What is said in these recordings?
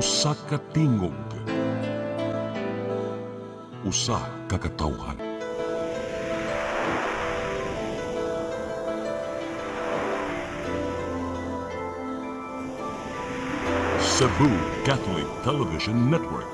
Usa ka tingog, usa ka katawhan. Cebu Catholic Television Network.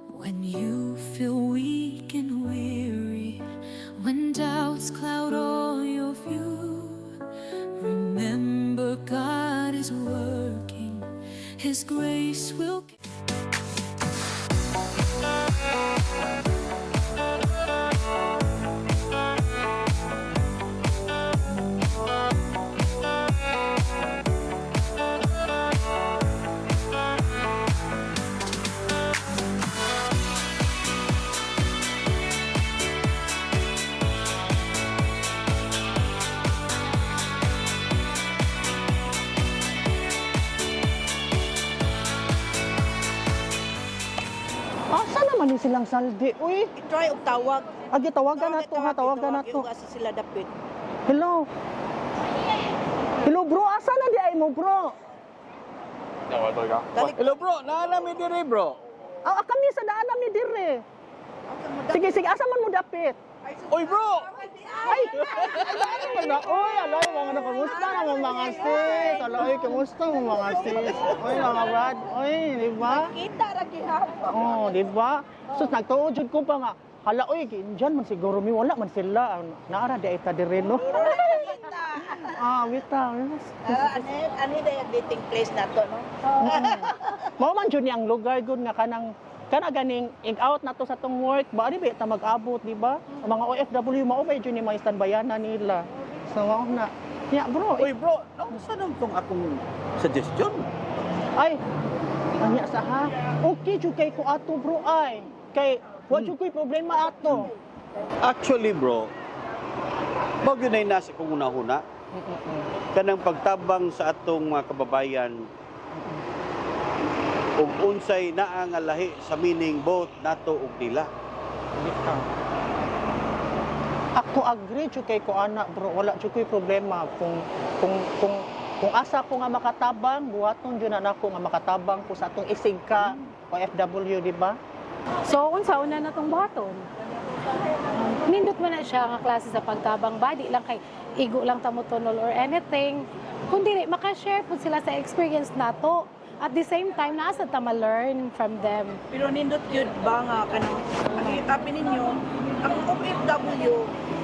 When you feel weak and weary, when doubts cloud all your view, remember God is working, His grace will. Asa naman ni silang saldi? Uy, Try og tawag. agi tawagan nato ha, tawagan nato. Yung asa sila dapit. Hello. Hello bro, asa na di ay mo bro? Dali Hello bro, naanami diri bro. Kami sa daan mi dire. Sige, sige, asa man mo dapit? Oy bro! Ay, Uy, alay, mga kamusta naman mga sis? Alay, kamusta mga sis? Uy, mga brad, uy, di ba? kita ra gihapon. Oh, di ba? Sus, nagtuod jud ko pa nga. Hala, uy, dyan man siguro mi, wala man sila. Naara di ay tadirin, no? Wita. Ani da yung dating place nato, no? Mao man jud ni ang lugar gud nga kana ganing out na to sa tong work ba di ba ta mag-abot di ba ang mga OFW mao ba jud ni mga standbayanan nila so mao na ya bro Oy bro, nausa nang tong akong suggestion. ay anya sa ha okay jud kay ko ato bro ay kay wa jud ko'y problema ato. Actually bro, mao gyud nay nasa kong una-una. Kanang pagtabang sa atong mga kababayan ug unsay naa nga lahi sa meaning both nato ug nila. Ako agree jud kay ko ana bro wala jud ko'y problema kung asa ko nga makatabang buhaton jud na nako nga makatabang ko sa atong isig ka OFW di ba? So, unsa una na tong buhaton? Nindot man na siya nga klase sa pagtabang body lang kay igo lang tamotonol or anything. Kundi maka-share po sila sa experience nato. At the same time, nasa ta ma-learn from them. Pero nindot yun ba nga kanang nakikita ninyo ang OFW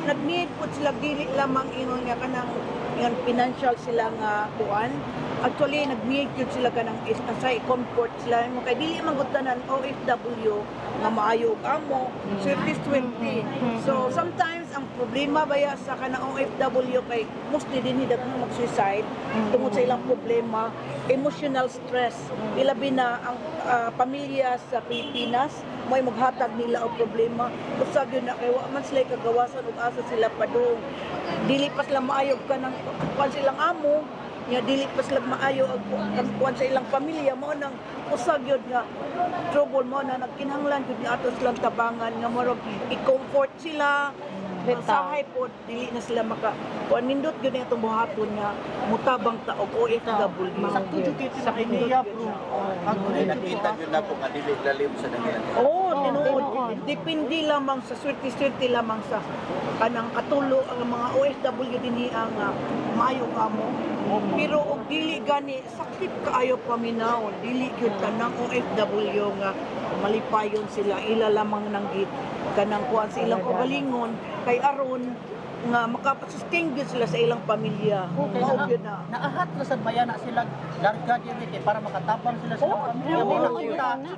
nag-need po sila dili lamang ingon nga kanang yan financial sila nga kuan. Actually nag-need yun sila kanang asay comfort sila mo kay dili man gud tanan OFW nga maayo og amo so it is 20. So sometimes ang problema baya sa kanang OFW kay mostly dinhi daghang mag-suicide tungod sa ilang problema, emotional stress. Ilabi na ang pamilya sa Pilipinas may maghatag nila og problema usag yun na kay wa man sila kagawasan ug asa sila padung dili pa sila maayo kanang kuan silang amo nga dili pa sila maayo og kuan sa ilang pamilya mo nang usag yun nga trouble mo na nagkinahanglan jud ni ato silang tabangan nga morog i-comfort sila sahay po dili na sila maka kuan nindot gyud ni atong buhaton nga mutabang ta og OFW Sakto jud kay sa kaniya bro. Nakita gyud nako nga dili lalim sa nangyari. Oo, tinuod. Depende lamang sa swerte-swerte lamang sa kanang katulo ang mga OFW dinhi ang maayo kamo. Pero og dili gani sakit kaayo paminaw, dili gyud kanang OFW nga malipayon sila ila lamang nang gid kanang kuan sa ilang kabalingon kay aron nga makapasustain gyud sila sa ilang pamilya. Mao gyud na. Naahat na sa bayana sila larga diri kay para makatabang sila sa pamilya. oo,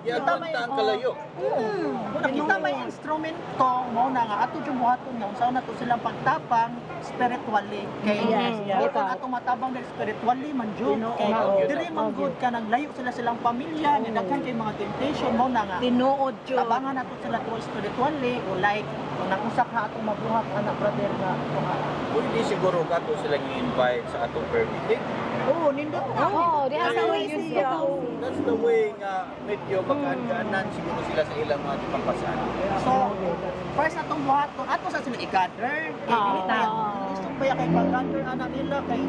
Kita may kalayo. nakita may instrumento mo na nga ato jud buhaton nga unsa na to silang pagtapang spiritually kay buhaton ato matabang dahil spiritually man jud kay diri man good ka naglayo sila silang pamilya nga daghan kay mga temptation mo na nga Tinuod jud. tabangan nato sila to spiritually o like kung nakusak na atong mabuhat anak brother nga Pwede siguro kato silang i-invite sa atong prayer meeting. Oo, nindot na. Oo, di asa Ano way yun siya? siya. That's the way nga medyo magkaan-kaanan siguro sila sa ilang mga pampasan. So, first atong buhaton, ato sa sila i-gather. Gusto pa kay pag-gather anak nila kay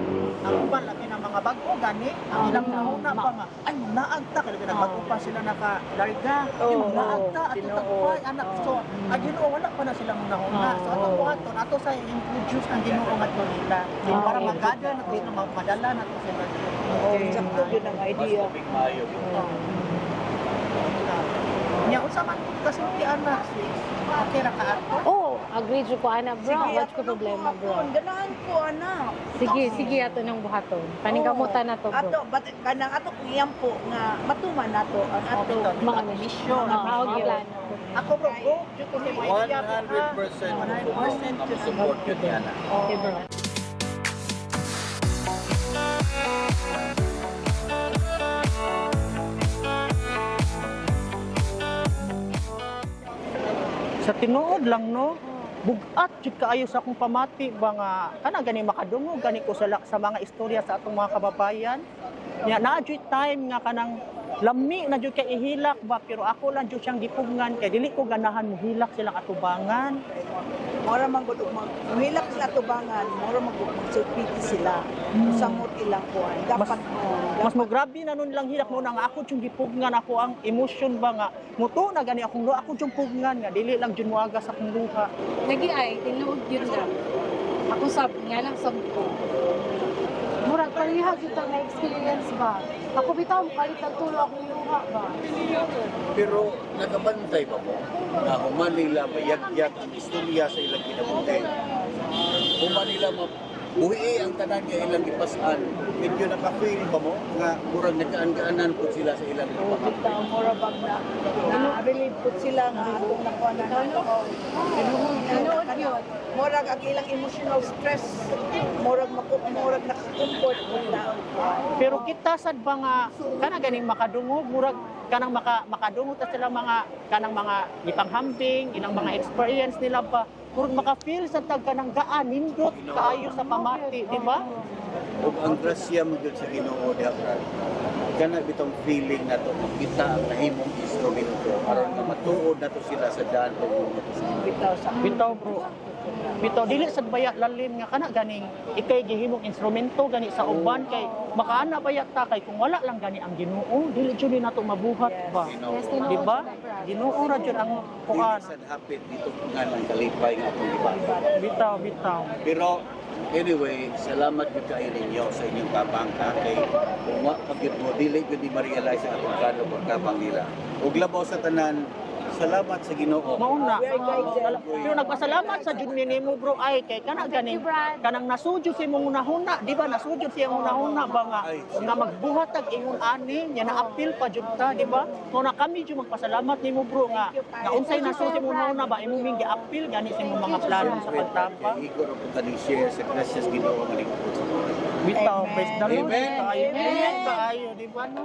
ang uban laki ng mga bago gani. Ang ilang nauna pa nga, ay naagta kay nagbago pa sila naka-larga. Yung naagta at itagpay anak. So, ang Ginoo wala pa na silang nauna. So, atong buhaton, ato sa introduce ang Ginoo ngadto nila. Para mag-gather nato sila madala nato sila. Oo, sakto yun ang idea. Mas maayo. Nya unsa man kasi ti anak sis. Okay ra ka ato. Oh, agree jud ko ana bro. What's ko problema bro? Ganahan ko, anak. Sige ato nang buhaton. Paningkamutan na to bro. Ato, kanang ato kiyam po nga matuman nato ang ato Mga mission. Ang plan. Ako bro, jud ko may idea. 100% ang support yun ni Ana. Okay bro. Sa tinuod lang no, bugat jud kaayo sa akong pamati ba nga kana gani makadungog gani ko sa mga istorya sa atong mga kababayan. Nya naa jud time nga kanang lami na jud kay ihilak ba pero ako lang jud siyang gipugngan kay dili ko ganahan mohilak silang atubangan. mora man gud mahilak sila tubangan, mora man gud magsulpiti sila. Samot ilang kuan. Dapat Mas mo grabe na nun lang hilak mo nga ako jud gipugngan ako ang emotion ba nga muto na gani akong ako jud pugngan nga dili lang jud moaga sa akong luha. Lagi ay tinuod yun na. Ako sab nga lang sab ko. Murag pareha jud ta na experience ba. Ako bitaw kalitan tulo akong luha ba. Pero nakabantay ba mo? Na human nila mayagyak ang istorya sa ilang kinabuhi. Human nila buhi ang tanan nga ilang ipasan. Medyo naka-feel ba mo? Nga murag nagkaan-kaanan po sila sa ilang bitaw pagkakapit. mora bag na relieve pud sila nga atong nakuha na Tinuod yun. murag ang ilang emotional stress, murag naka-comfort pud na. Pero kita sad ba nga kana ganing makadungog murag kanang makadungog ta sila mga kanang mga ipanghambing ilang mga experience nila ba murag maka-feel sa tag kanang gaan nindot kaayo sa pamati di ba? Ug ang grasya mo gyud sa Ginoo diha kana bitong feeling na to makita ang nahimong instrumento aron nga matuod nato sila sa daan Bitaw sa Bitaw bro. Bitaw dili sad baya lalim nga kana ganing ikay gihimong instrumento gani sa uban kay makaana baya ta kay kung wala lang gani ang Ginoo dili jud nato mabuhat ba. Yes, tinuod Di ba? jud na, Brad. Ginoo ra jud ang kuan. Dili sad hapit dito nga ang kalipay nga atong gibata. Bitaw. Pero anyway, salamat gyud kayo ninyo sa inyong tabang kay kung wa pagyud mo dili gyud di ma-realize ang atong kano pagtabang nila. Ug labaw sa tanan, salamat sa Ginoo. Mauna. Pero nagpasalamat sa jud nimo bro ay kay kana ganing kanang nasudyo si mong unahuna, di ba? Nasudyo siya mong unahuna ba nga magbuhat tag ingon ani, nya na-appeal pa jud ta, di ba? Mo na kami jud magpasalamat nimo bro nga unsay nasudyo mong unahuna ba imong ming gi-appeal gani sa imong mga plano sa pagtapang. Igor ko kaning share sa gracias Ginoo nga lingkod sa mga. Bitaw, praise the Lord. Amen. Amen. Kaayo, di ba no?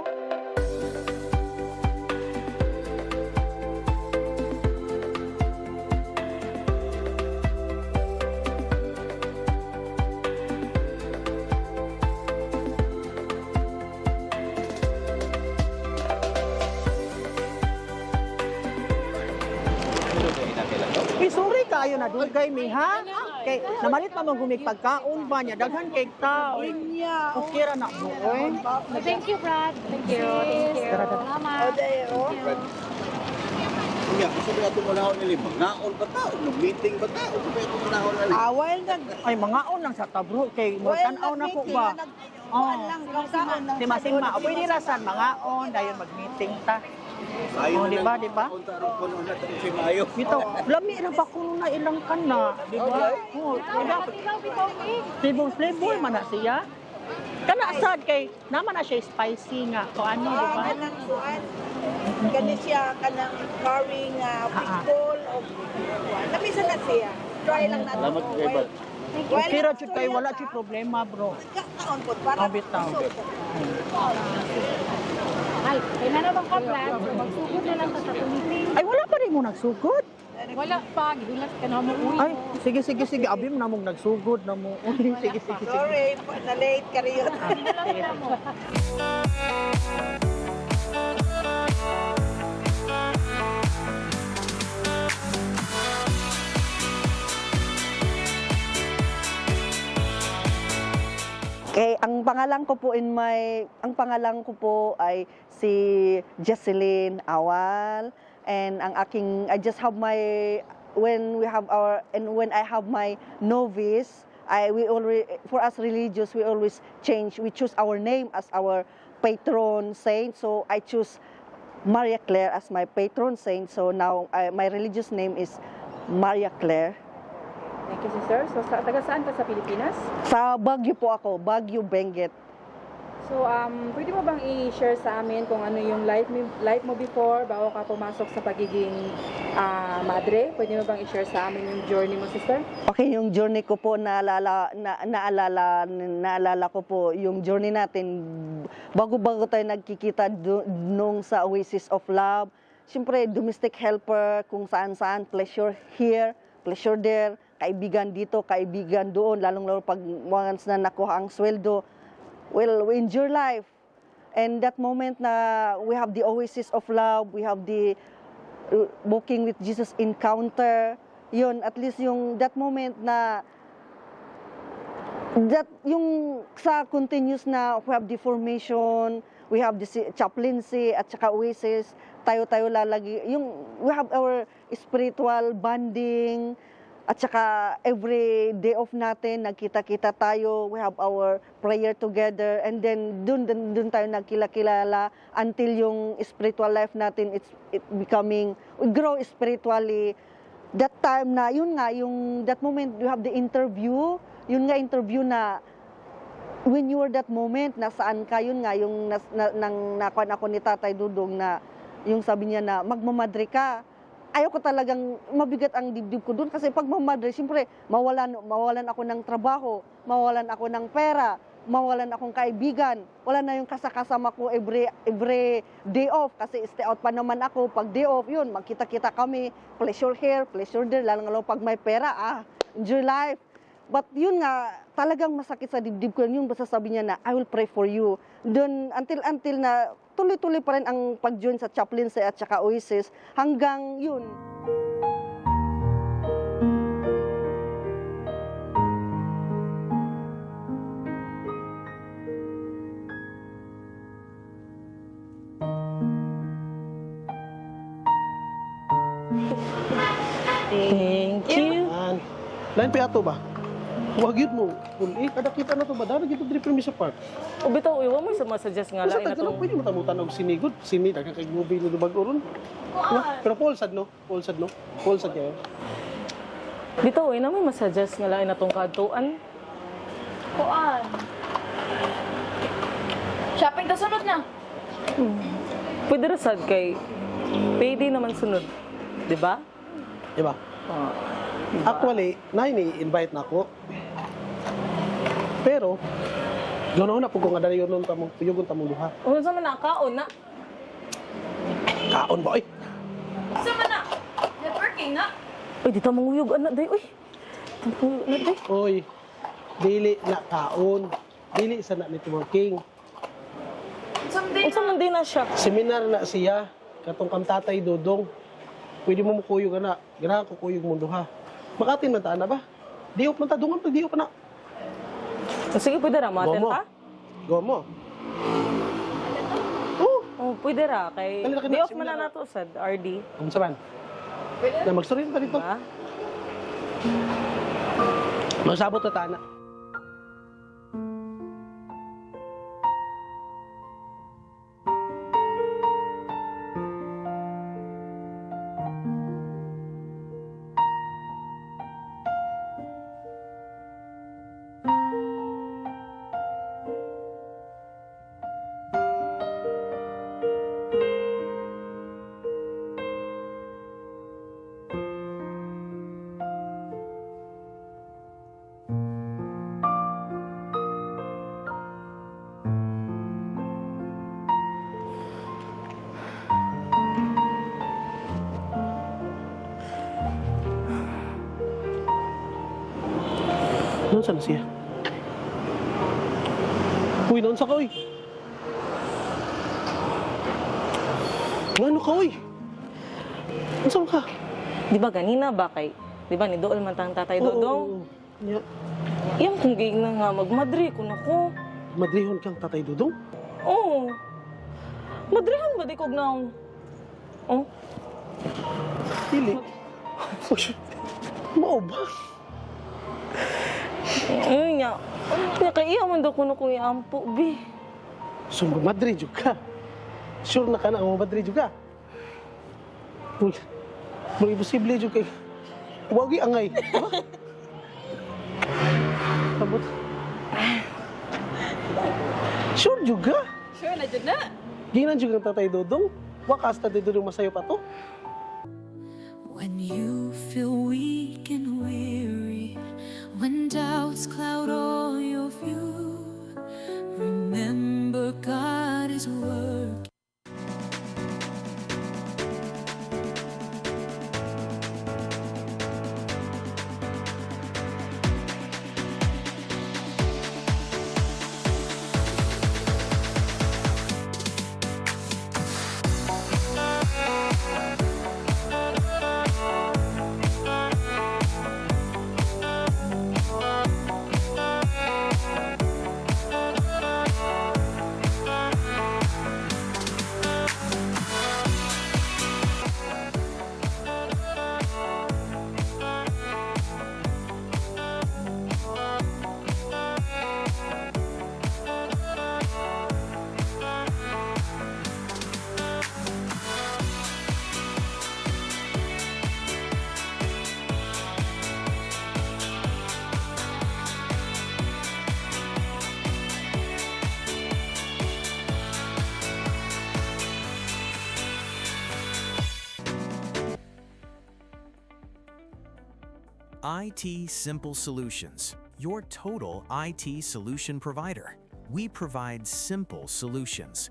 Uy, sorry kayo na dugay mi ha. Kay namalit pa man gumig pagkaon ba niya daghan kay tao. Linya. Okay ra na mo oy. Thank you, Brad. Thank you. Salamat. Kuya, gusto ko ato manahon nili mangaon ba ta? Meeting ba ta? Gusto ko ato manahon ali. While Ay mangaon lang sa tabro kay mo tan-aw na ko ba. lang, kakaon lang. Di masinma, o pwede rasan mangaon dayon mag-meeting ta. Ayo Oh, di ba, di ba? Unta ro kuno na tan si maayo. Bitaw, lami ra ba kuno na ilang kana, di ba? Oh, flavor flavor man na siya. Kana sad kay naman na siya spicy nga. So ano, di ba? Kanang kuan. Kani siya kanang curry nga fishball o namisa na siya. Try lang natin. Salamat kay Bal. Okay ra jud kay wala jud problema, bro. Kaon po para Oh, bitaw. Ay, kailan na bang ka, Brad? Magsugod na lang sa meeting. Ay wala pa rin mo nagsugod. Wala pa, gidulat ka na mo. Uy. Ay, sige, sige, sige. Abi mo na mong nagsugod na mo. Uy, sige, sige, sige. Sorry, na-late ka rin. Okay, ang pangalan ko po ay si Jesseline Awal, and I just have my when I have my novice, for us religious we always change, we choose our name as our patron saint. So I choose Maria Claire as my patron saint. So now my religious name is Maria Claire. Thank you, sister. So, taga saan ka sa Pilipinas? Sa Baguio po ako, Baguio, Benguet. So, pwede mo bang i-share sa amin kung ano yung life mo before, bago ka pumasok sa pagiging madre? Pwede mo bang i-share sa amin yung journey mo, sister? Okay, yung journey ko po, naalala ko po, yung journey natin, bago-bago tayo nagkikita nung sa Oasis of Love. Siyempre, domestic helper, kung saan-saan, pleasure here, pleasure there, kaibigan dito, kaibigan doon, lalong-lalo pag once na nakuha ang sweldo, well, we enjoy life. And that moment na we have the Oasis of Love, we have the Walking with Jesus encounter, yun, at least yung that moment na yung sa continuous na we have the formation, we have the chaplaincy at saka Oasis, tayo lalagi, yung we have our spiritual bonding, at saka every day off natin, nagkita-kita tayo, we have our prayer together, and then dun tayo nagkilala until yung spiritual life natin, it becoming, we grow spiritually. That time na, yun nga, yung that moment, you have the interview, yun nga interview na, when you were that moment, nasaan ka, yun nga, yung nakuan ako ni Tatay Dudong na, yung sabi niya na, magmamadre ka. Ayaw ko talagang mabigat ang dibdib ko doon kasi pag mamadre, siyempre mawalan ako ng trabaho, mawalan ako ng pera, mawalan akong kaibigan, wala na yung kasama ko every day off kasi stay out pa naman ako. Pag day off, yun, magkita-kita kami, pleasure here, pleasure there, lalo pag may pera, enjoy life. But yun nga, talagang masakit sa dibdib ko yung basta sabi niya na, I will pray for you. Doon, until na, tuloy-tuloy pa rin ang pag-join sa chaplaincy at saka Oasis, hanggang yun. Thank you. Lain pa ato ba? Huwag yun mo. Kada kita na to ba? Dahil gito diri permi sa park. O bitaw, iwa mo sa masuggest nga Sa lain na tagal itong... pwede mo tamutan og sinigod. Sini daghang kay movie ni Dubag Oron. Pero Paulsad no? Paulsad kayo. Bitaw, na may masuggest nga lain na itong kadtuan. Kuan. Shopping ta sunod na. Pwede rasad kay payday naman sunod. Di ba? Diba? Ah, Actually, ni-invite na ako. Pero, ganoon na po kung nga yun yung tamong duha. o sa man nakaon na. Kaon ba? Oy! Sama na. Networking na. Uy, di ta manguyog anak day. Uy, manguyog anak day. Oy! Dili na kaon. Dili sa na networking. Someday Unsa man din na siya. Seminar na siya. Katong kam Tatay Dodong. Pwede mo mukuyog na. Ganahan ko kuyog mo duha. Makatin man ta na ba? Diop man ta. Dungan pag diop na. Sige, pwede ra. Maten Gomo. ta? Gomo. Oh, pwede ra. Kay Dali na kayo, di off man seminar na nato sad, RD. Ano sa man? Na mag-story na dito. Diba? Magsabot na tana. Saan siya? Uy, naunsa ka, uy? Ano ka, uy? Saan ka? Di ba ganina ba kay, di ba ni Dool man tang tatay Dodong? Yeah. Iyang kung giing na nga magmadri kuno ko. Madrihon kang tatay Dudong? Oo. Madrihan ba di kog naong? Oh? Dili. Mao ba? Ay nya. Nya kay iya man daw kuno kong iampo bi. So, Madrid juga. Sure na ka na, Madrid juga. Mga imposible juga. Huwag angay. Diba? Sabot. Sure juga. Sure na dyan na. Ginan juga ang tatay Dodong. Wakas tatay Dodong masayo pa to. When you feel weak and weary, when doubts cloud all your view, remember God is working. IT Simple Solutions, your total IT solution provider. We provide simple solutions.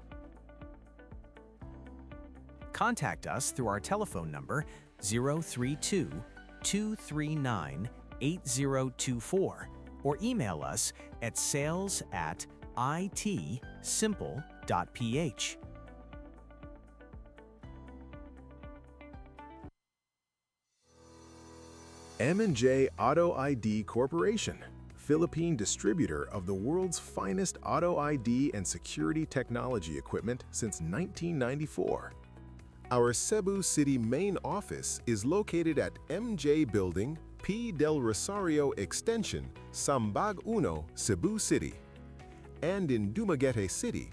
Contact us through our telephone number 032-239-8024 or email us at sales@itsimple.ph. M&J Auto ID Corporation, Philippine distributor of the world's finest auto ID and security technology equipment since 1994. Our Cebu City main office is located at MJ Building, P. Del Rosario Extension, Sambag Uno, Cebu City. And in Dumaguete City,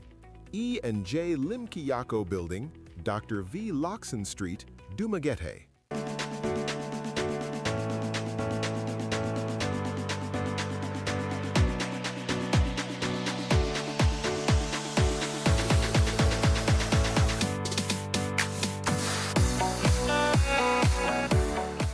E&J Limquiaco Building, Dr. V. Loxon Street, Dumaguete.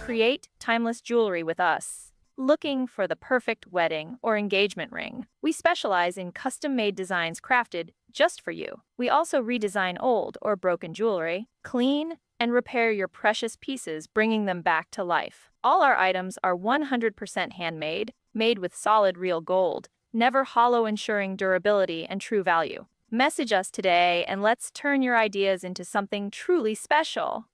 Create timeless jewelry with us. Looking for the perfect wedding or engagement ring? We specialize in custom-made designs crafted just for you. We also redesign old or broken jewelry, clean, and repair your precious pieces, bringing them back to life. All our items are 100% handmade, made with solid real gold, never hollow, ensuring durability and true value. Message us today and let's turn your ideas into something truly special.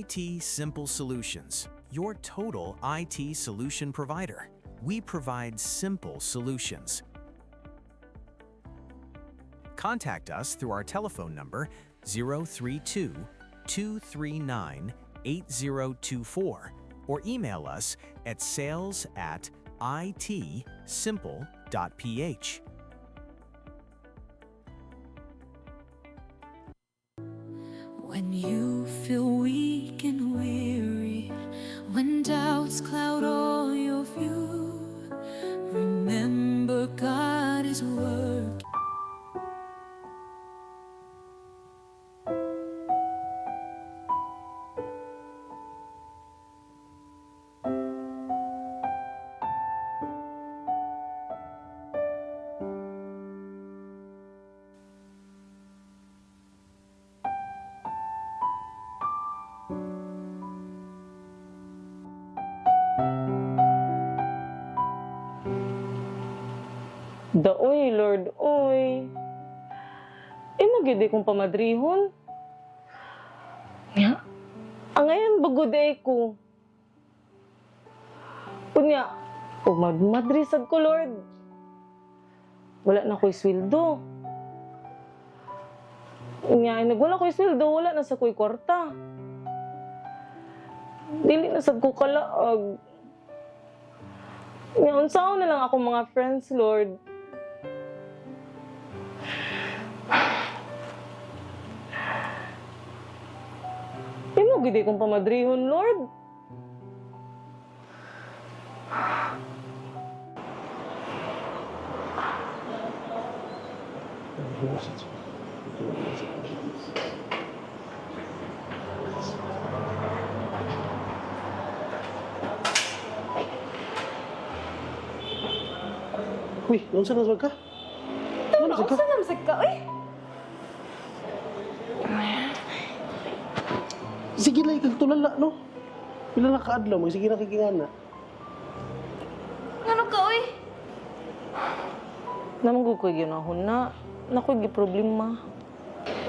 IT Simple Solutions, your total IT solution provider. We provide simple solutions. Contact us through our telephone number 032-239-8024 or email us at sales@itsimple.ph. When you feel weak and weary, when doubts cloud all your view, remember God is working. Daoy, Lord, oy. Magidi kong pamadrihon. Nga, ngayon baguday ko. Unya, madrisad ko, Lord. Wala na ko'y sweldo. Unya, nagwala ko'y sweldo, wala na sa ko'y kwarta. Dili na sad ko kalaag. Unya, unsaon na lang ako mga friends, Lord. Gidi kong pamadrihon, Lord. Uy, unsa na ka? Unsa na masag ka, uy? Sige lang, ikagtulala, no? Pila na kaadlaw, sige na kikingana. Ano ka, uy? Namang ko yun ako na. Nako'y problema.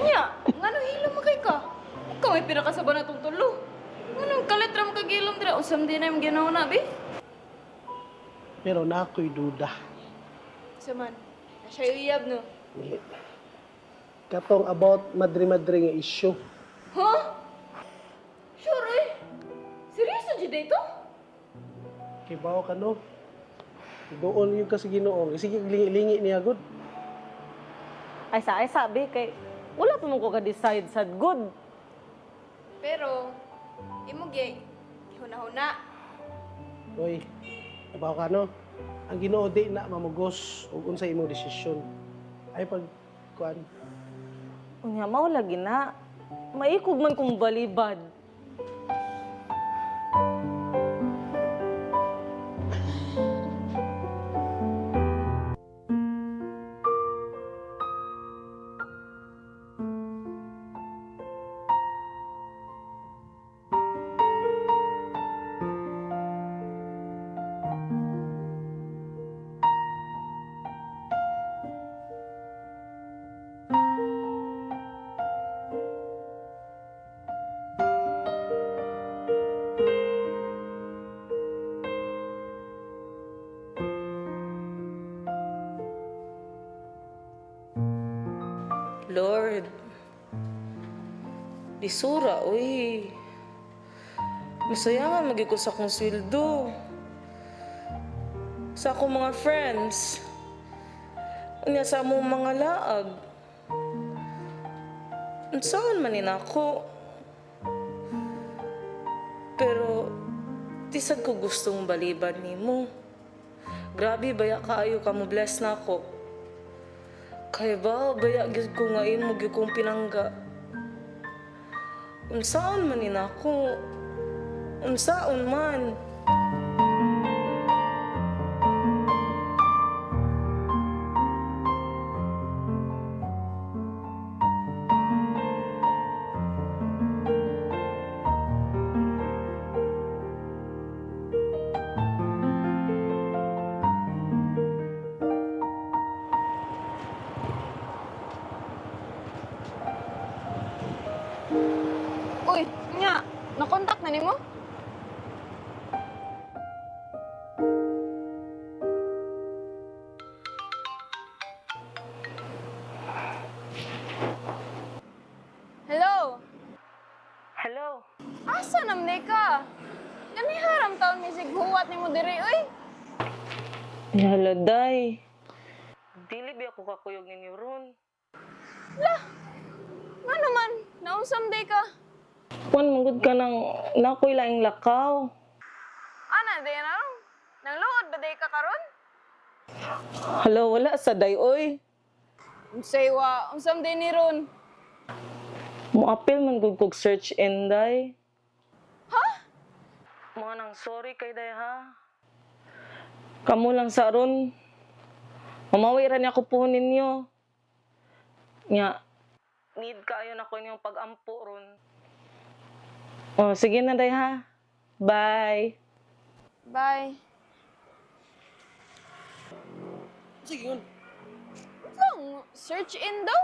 Nya, ngano hilom mo kay ka? Ikaw may pira ka sa ba na itong tulo? Anong kaletram ka gilom dira? Usam din na yung ginawa na, be? Pero na ako'y duda. Saman, na siya iyab, no? Katong about madri-madri nga issue. Huh? Sure, uy? Seryoso dyan dito? Kay bawa ka, no? Doon yung kasi ginoong. Sige, lingi niya, good. Ay sabi, kay wala pa mo ko ka-decide sad good. Pero, imo gay, huna-huna. Uy, bawa ka, no? Ang ginoo di na mamugos ug unsa imong desisyon. Ay pag kuan. Unya mao lagi na. Maikog man kong balibad. Lord, disura, uy. Masayangan magiging sa akong sweldo. Sa akong mga friends. Unya sa among mga laag. Saan man ako. Pero, tisad ko gustong baliban nimo. Grabe, baya kaayo ka mo bless na ako. Kaya ba, baya gid ko nga imo gyud kong pinangga. Unsaon man ni nako? Unsaon man? Uy, nya, nakoy paghuwat ni mo diri, uy. Hala, day. Dili ba ako kakuyog ninyo ron? Nga naman, naunsam day ka. Kuan manggod ka ng nakoy laing lakaw. Ana, day na ron. Nang luod ba day ka karon? Hala, wala sa day, oy. Unsay wa, unsam day ni ron. Muapil man gud kog search in, day. Ha? Mga nang sorry kay day, ha? Kamu lang sa ron. Mamawi ra niya ko po ninyo. Nga, need kaayo na ko inyong pag-ampo ron. Oh, sige na, day, ha? Bye. Bye. Sige yun. Lang, search in daw?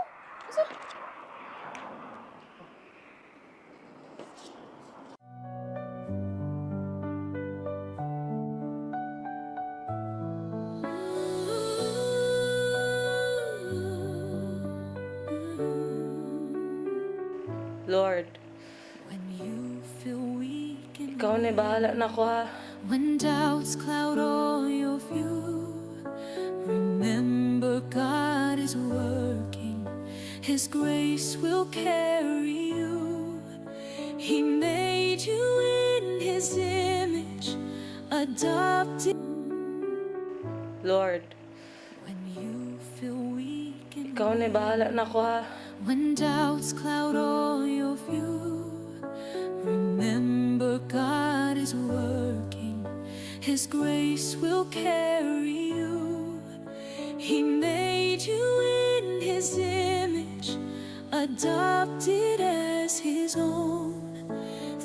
Lord, When you feel weak and ikaw na bahala na ko, ha? when doubts cloud all your view, remember God is working. His grace will carry you. He made you in His image, adopted. Lord, When you feel weak and ikaw na bahala na ko, ha? when doubts cloud all your view, remember God is working. His grace will carry you. He made you in His image, adopted as His own.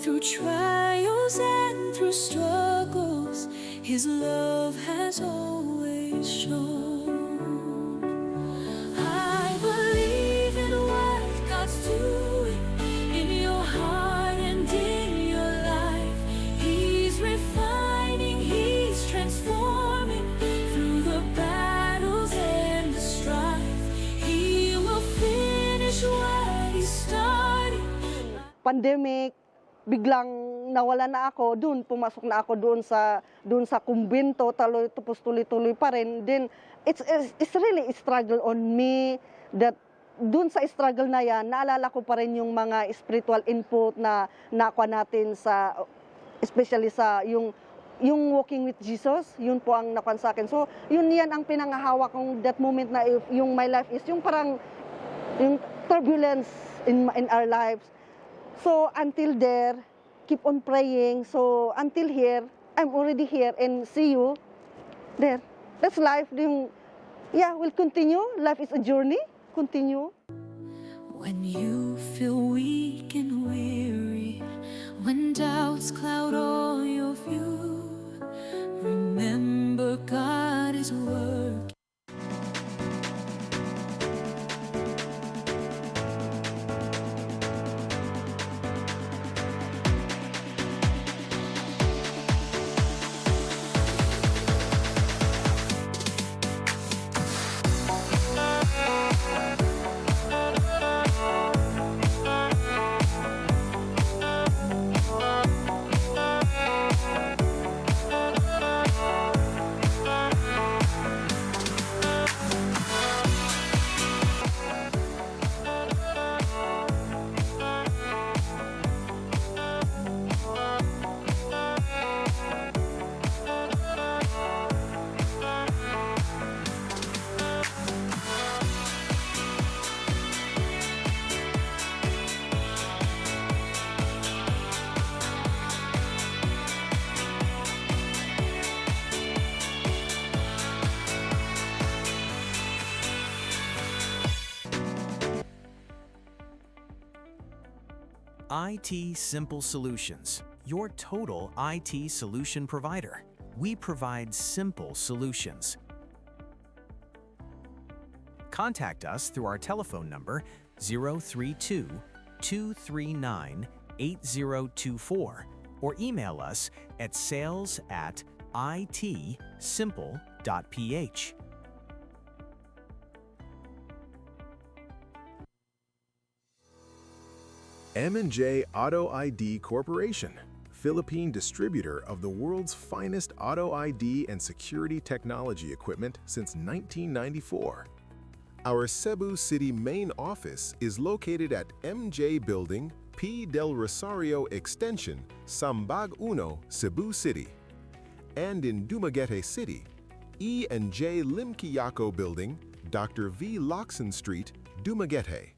Through trials and through struggles, His love has always shown. I believe in what God's doing in your heart and in your life. He's refining, He's transforming through the battles and the strife. He will finish what He started. Pandemic, biglang nawala na ako, doon pumasok na ako doon sa kumbento, tapos tuloy-tuloy pa rin. Then it's really a struggle on me that doon sa struggle na yan, naalala ko pa rin yung mga spiritual input na nakuha natin sa, especially sa yung walking with Jesus, yun po ang nakuha sa akin. So, yan ang pinangahawak kong that moment na yung my life is yung parang yung turbulence in our lives. So, until there, keep on praying. So, until here, I'm already here and see you there. That's life. We'll continue. Life is a journey. Continue. When you feel weak and weary, when doubts cloud all your view, remember God is working. IT Simple Solutions, your total IT solution provider. We provide simple solutions. Contact us through our telephone number 032-239-8024 or email us at sales@itsimple.ph. M&J Auto ID Corporation, Philippine distributor of the world's finest auto ID and security technology equipment since 1994. Our Cebu City main office is located at MJ Building, P. Del Rosario Extension, Sambag Uno, Cebu City. And in Dumaguete City, E&J Limquiaco Building, Dr. V. Locson Street, Dumaguete.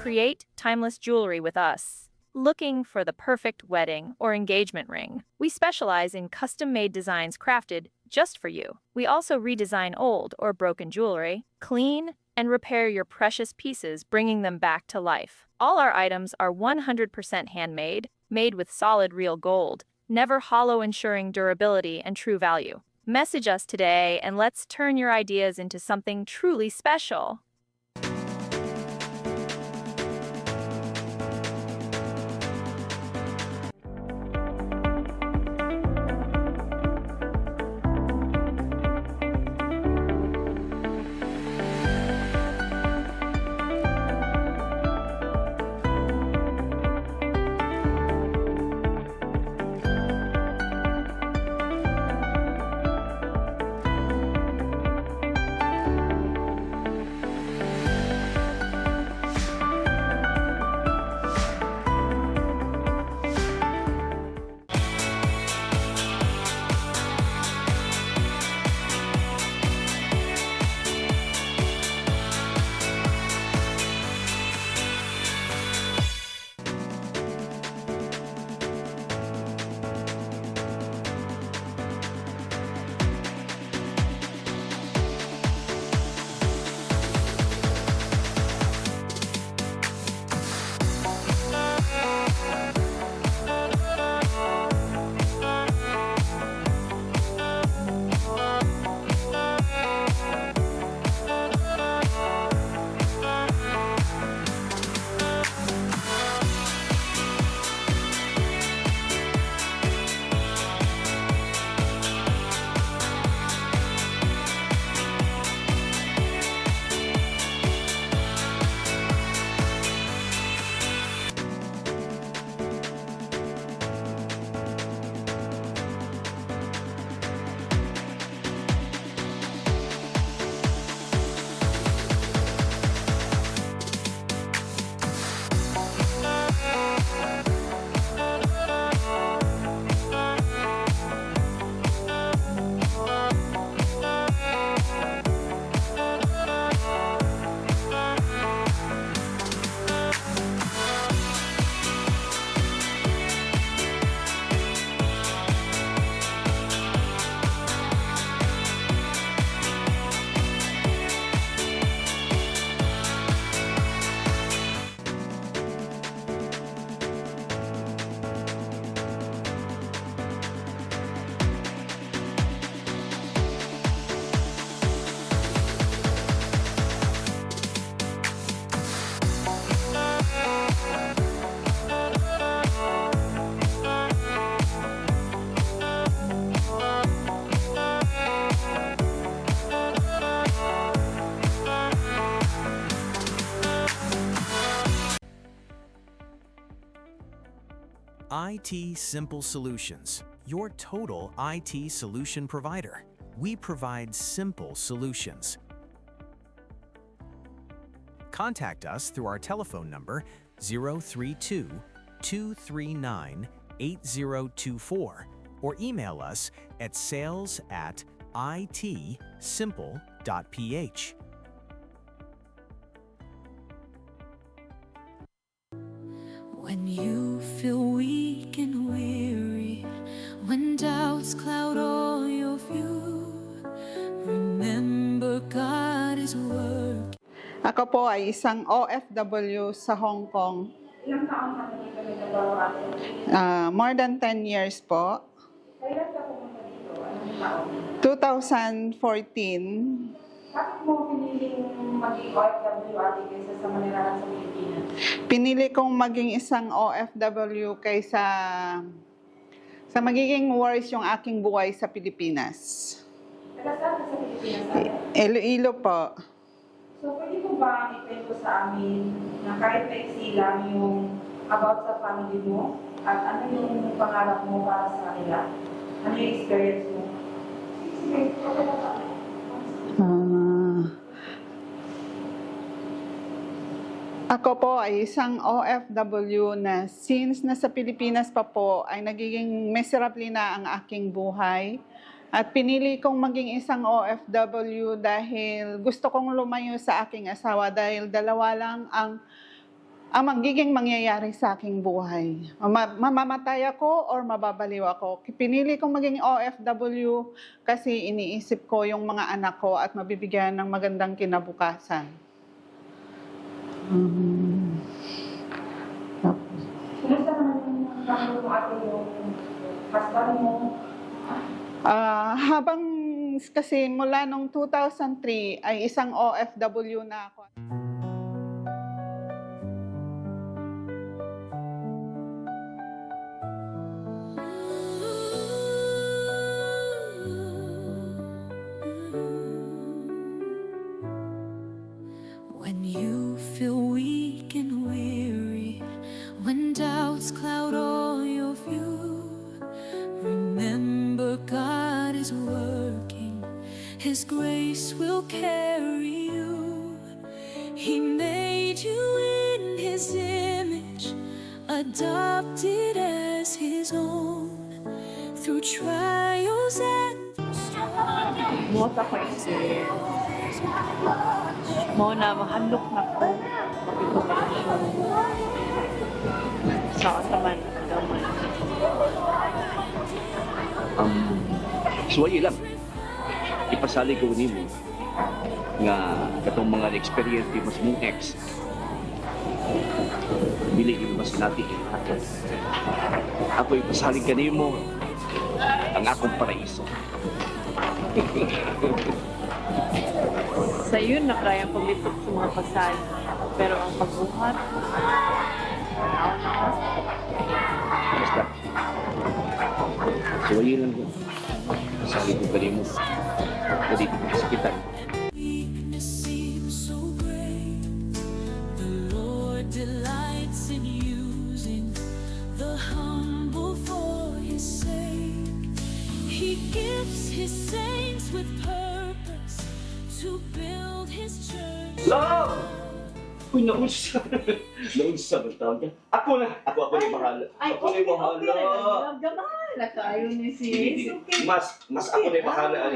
Create timeless jewelry with us. Looking for the perfect wedding or engagement ring? We specialize in custom-made designs crafted just for you. We also redesign old or broken jewelry, clean, and repair your precious pieces, bringing them back to life. All our items are 100% handmade, made with solid real gold, never hollow, ensuring durability and true value. Message us today and let's turn your ideas into something truly special. IT Simple Solutions, your total IT solution provider. We provide simple solutions. Contact us through our telephone number 032-239-8024 or email us at sales@itsimple.ph. When you feel weak and weary, when doubts cloud all your view, remember God is working. Ako po ay isang OFW sa Hong Kong. Ilang taon ka na dito nagtrabaho ate? More than 10 years po. Kailan ka pumunta dito? Anong taon? 2014. Bakit mo piniling maging OFW ate kaysa sa manirahan sa Pilipinas? Pinili kong maging isang OFW kaysa sa magiging worse yung aking buhay sa Pilipinas. Taga saan ka sa Pilipinas ate? Iloilo po. So, pwede mo ba ikwento sa amin na kahit maiksi lang yung about sa family mo at ano yung pangarap mo para sa kanila? Ano yung experience mo? Sige, okay na ba? Ako po ay isang OFW na since nasa Pilipinas pa po ay nagiging miserably na ang aking buhay. At pinili kong maging isang OFW dahil gusto kong lumayo sa aking asawa dahil dalawa lang ang magiging mangyayari sa aking buhay. Mamamatay ako or mababaliw ako. Pinili kong maging OFW kasi iniisip ko yung mga anak ko at mabibigyan ng magandang kinabukasan. Kumusta naman yung family mo ate yung husband mo? Habang kasi mula nung 2003 ay isang OFW na ako. When you feel weak and weary, when doubts cloud all your view, remember God is working, His grace will carry you. He made you in His image, adopted as His own, through trials and struggles. Mota ko experience. Mo na mahandok na ko makipagrelasyon sa ataman gamay. Suwayi lang. Ipasali ko nimo nga katong mga experience di mas mong ex. Bili ko mas natin ato. Ako ipasali ka nimo ang akong paraiso. Sa yun na kayang pumitok sa mga pasal. Pero ang pagbuhat, Basta. Suwayi lang ko. Pasali ko ka nimo. Dito ko kasakitan. Weakness seems so great. The Lord delights in using the humble for His sake. He gives His saints with purpose to build His church. Love! Uy, naunsa. Naunsa ba tawag yan? Ako na yung bahala. Ako na yung bahala. Gamala kayo ni Sige. Mas ako na yung bahala.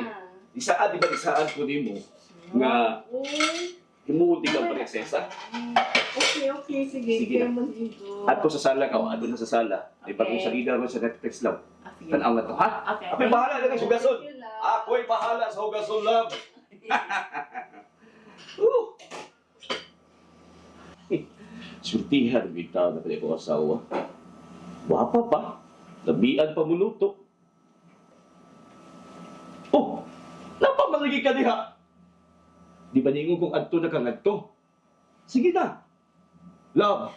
Isaan, di ba isaan ko nimo nga himuhuli kang prinsesa? Okay, sige. Sige Kaya na. mo dito. At ko sa sala ka, ano na sa sala. Di ba kung salida mo sa Netflix lang? Sige. Tanaw na to, ha? Okay. Ako'y bahala na sa hugason. Thank you, love. Ako'y bahala sa hugason, love. Surtihan, bitaw na pala ko asawa. Wapa pa. Labian pa muluto. Oh! Napamalagi ka diha. Di ba ningon kung adto na kang adto? Sige na. Love.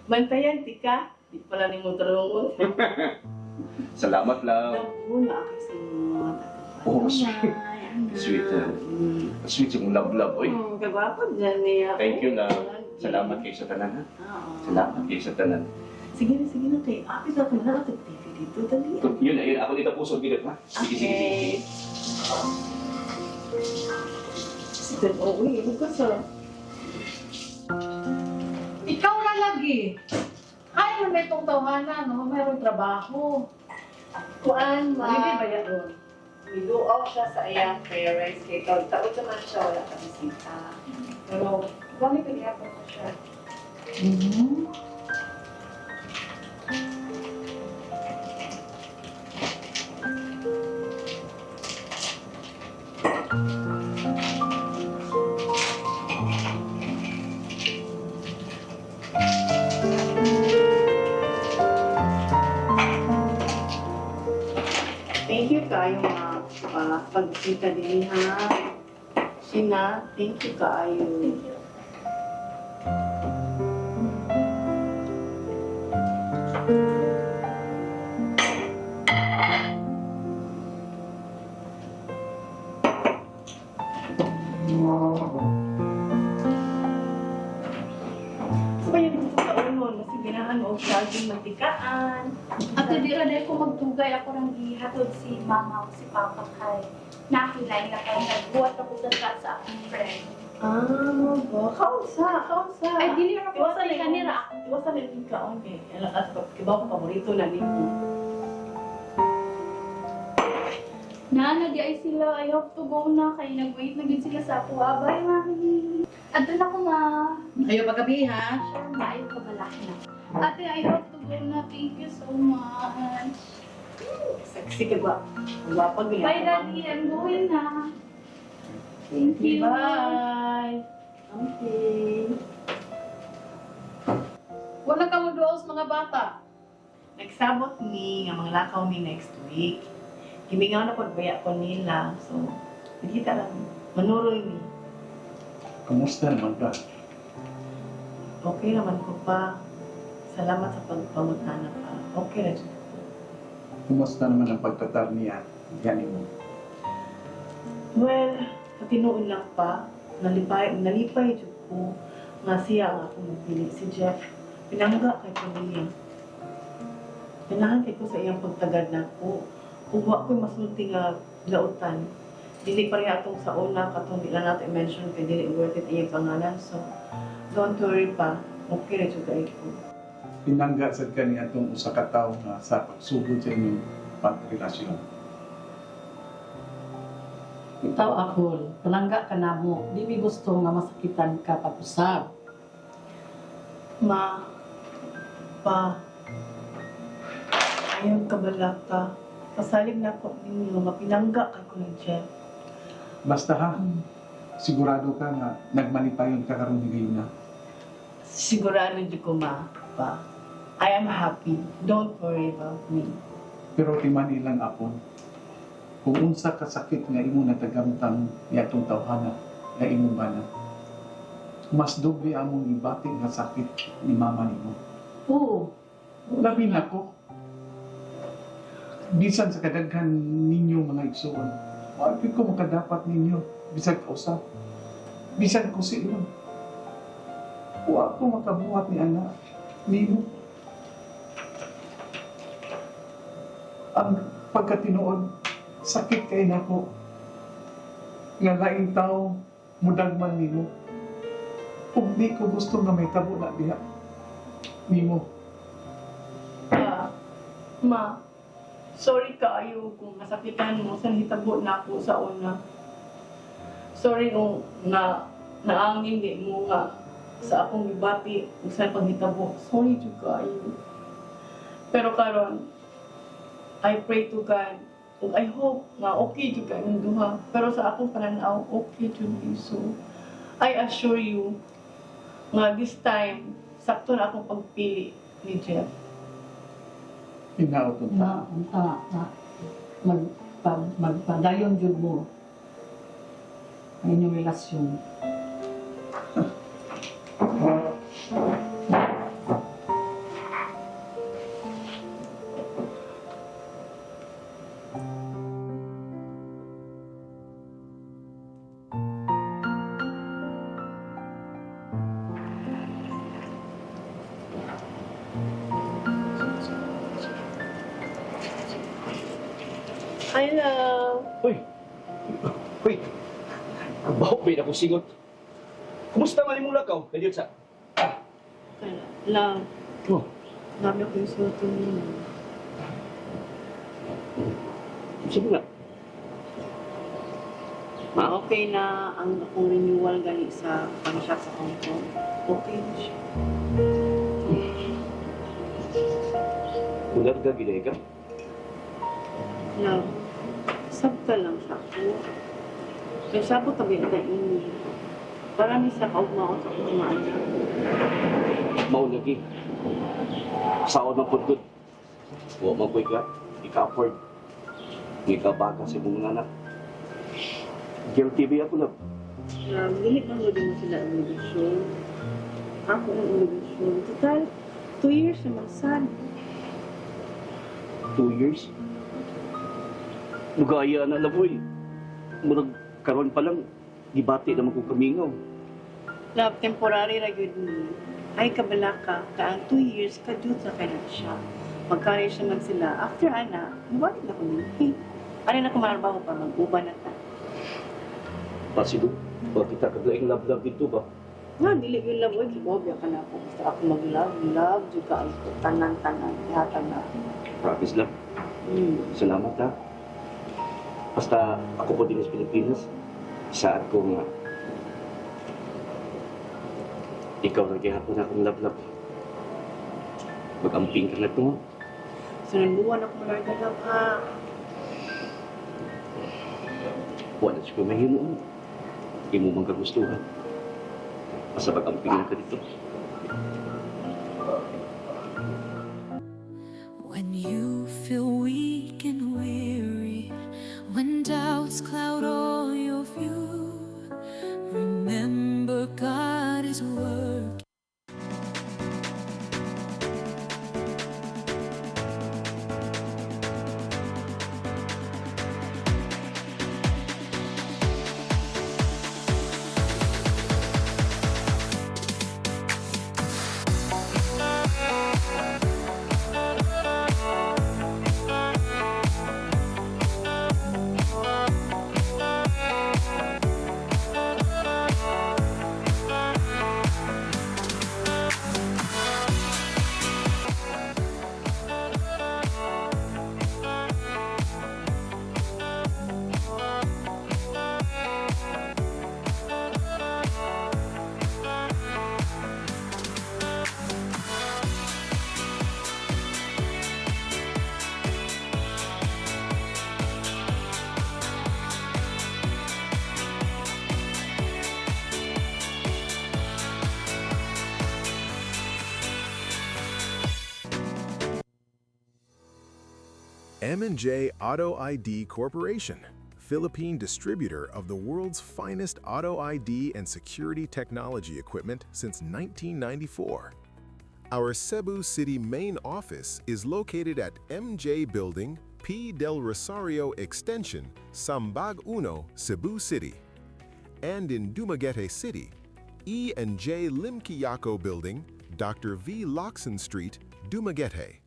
Bantayan, tika. Di pala ni mo tarungon. Salamat, love. Nagpuna ako sa mga Oh, sweet. Sweet. Sweet yung love, oy. Kagwapo dyan niya. Thank you, love. Salamat kayo sa tanan, ha? Salamat kayo sa tanan. Sige na kayo. Apit ako na ako TV dito. Dali. Yun. Ako dito puso bilit, ha? Sige. Sige, uwi. Bukas ah. Ikaw na lagi. Ay, may itong tawanan, no? Mayroong trabaho. Kuan, ma. Hindi ba yan doon? Niluaw siya sa iyang parents. Kaya taon naman siya. Wala ka bisita. Pero, kami pinihapon ko siya. Thank you kayo mga pagbisita din ha. Sina, thank you kaayo. Thank you. Sa yung gusto sa unon, mas ganahan mo og saging mantikaan. Ato di ra dahil ko magdugay ako ng gihatod si mama o si papa kay nakilay na kay nagbuhat ako sa akong friend. Kausa. Ay, dili ra ko Iwasan sa kanira. Iwasan na yung kaon kay at kibaw paborito na nito. Na di ay sila, I hope to go na kay nag-wait na gid sila sa ako. Bye, mami. Adto na ko ma. Ayaw paggabi ha. Sure, maayo ka balaki na. Ate, I hope to go na. Thank you so much. Sexy ka ba? Gwapag niya. Bye, Daddy. I'm going na. Thank you. Bye. Okay. Wala ka mo doos mga bata. Nagsabot ni nga mga lakaw mi next week. Himingaw na pagbaya ko nila. So, nakita lang. Manuroy ni. Kumusta naman ka? Okay naman ko pa. Salamat sa pagpamutana pa. Okay na dyan. Kumusta naman ang pagtatar niya? Yan mo. Well, katinuon lang pa. Nalipay dyan ko. Nga siya ang ako magpili. Si Jeff, pinangga kay Pamilya. Pinahan kay ko sa iyang pagtagad na ko. Uwa ko'y masulti nga lautan. Dili pa rin atong sa una, katong di lang natin i-mention kay dili worth it iyang pangalan. So, don't worry pa. Okay rin siya ko. Pinangga sa kanya itong usa ka tawo nga sa pagsugod sa inyong pagrelasyon. Itaw ako, palangga ka na mo. Di mi gusto nga masakitan ka pag-usap. Ma, pa, ayaw kabala ka. Pasalig na ko ninyo, mapinangga ka ko ng Jeff. Basta ha, sigurado ka nga nagmalipayon ka karon ngayon na. Sigurado di ko, ma, pa. I am happy. Don't worry about me. Pero timan ilang apon. Kung unsa ka sakit nga imo natagamtang niatong tawhana nga imo bana. Mas doble among ibati nga sakit ni mama nimo. Oo. Labi na ko. Bisan sa kadaghan ninyo mga igsoon, wag ko makadapat ninyo bisan kausa. Bisan ko si imo. Wa ko makabuhat ni anak nimo. Ang pagkatinuod, sakit kay nako. Nga laing tao, mudagman nimo. Kung di ko gusto nga may tabo na diha. Nimo. Ma, sorry kaayo kung masakitan mo sa hitabo na ako sa una. Sorry kung naangin di mo nga sa akong gibati kung sa paghitabo. Sorry jud kaayo. Pero karon, I pray to God ug I hope nga okay jud ka inyong duha. Pero sa akong pananaw, okay jud so. I assure you nga this time sakto na akong pagpili ni Jeff. Hinaot Na, magpadayon jud mo ang inyong relasyon. Hi, love. Uy! Bahok ba ako singot? Kumusta man imong lakaw? Kadiyot sa? Love. Oh. Dami ko yung suot niyo. Sige nga. Okay na ang akong renewal gani sa pag-shop sa Hong Kong. Okay na siya. Ular ka, giday ka? Love, sabta lang sa ako. Kaya sabot tabi na ini. Para ni sa kaugmaon sa akong mga anak. Maulagi. Saon ng pudgod. Huwag magkuy ka. Ika-afford. Ika baka sa mong anak. Guilty ba ako lang? Dili man mo din mo sila ang obligasyon. Ako ang obligasyon. Total, 2 years naman sad. 2 years? Nagaya na laboy. Murag karon pa lang, gibati naman ko kamingaw. Love, temporary ra gyud ni. Ay kabala ka, ang 2 years, kadiyot na kaya siya. Mag-college naman sila. After ana, mabalik na ko ni. Ano na kumarbaho pa, mag-uba na ta. Pasido, o kita kaglaing love-love dito ba? Nga, dili yung love, oy, kibobya ka na ako. Basta ako mag-love, love, juga ang tanan-tanan, ihatag na. Promise lang. Salamat ha. Basta ako po din sa Pilipinas, saat ko nga ikaw na gihapon akong love-love. Mag-amping ka na ito. Sununduan ako Lord na love ha. Wala siya ko mahimo. Imo mang kagustuhan. Basta mag-amping ka dito. When you feel weak and weary, when doubts cloud all your view, remember God is working. M&J Auto ID Corporation, Philippine distributor of the world's finest auto ID and security technology equipment since 1994. Our Cebu City main office is located at MJ Building, P. Del Rosario Extension, Sambag Uno, Cebu City. And in Dumaguete City, E&J Limquiaco Building, Dr. V. Locson Street, Dumaguete.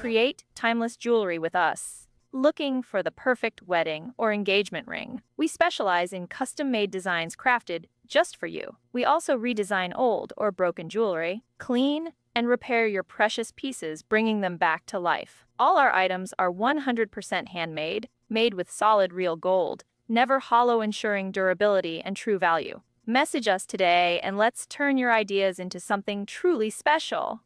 Create timeless jewelry with us. Looking for the perfect wedding or engagement ring? We specialize in custom-made designs crafted just for you. We also redesign old or broken jewelry, clean, and repair your precious pieces, bringing them back to life. All our items are 100% handmade, made with solid real gold, never hollow, ensuring durability and true value. Message us today and let's turn your ideas into something truly special.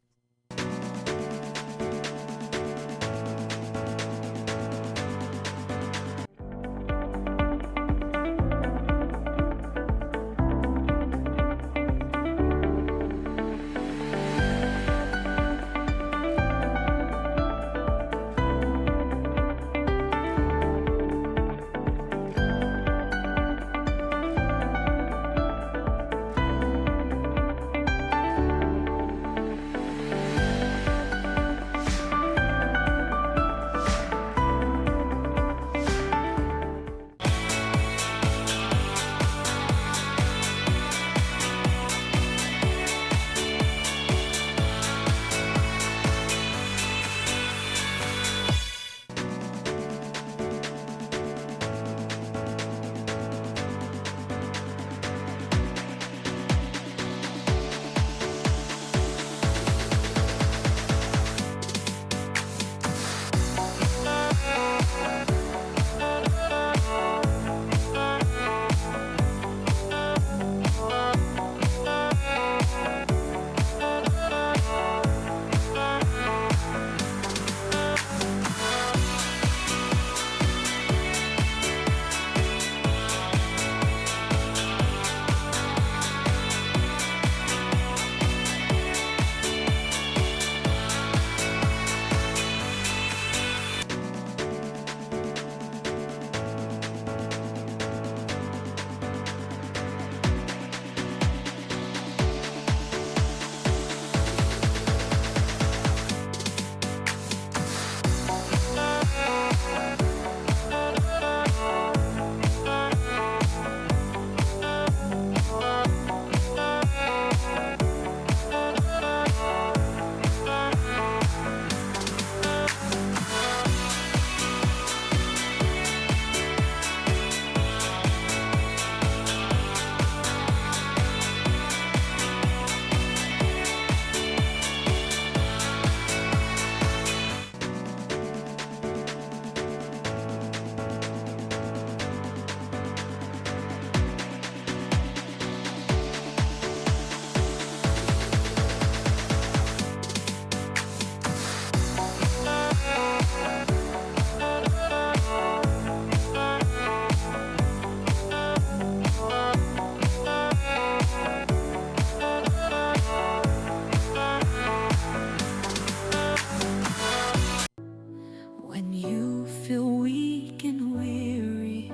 feel weak and weary,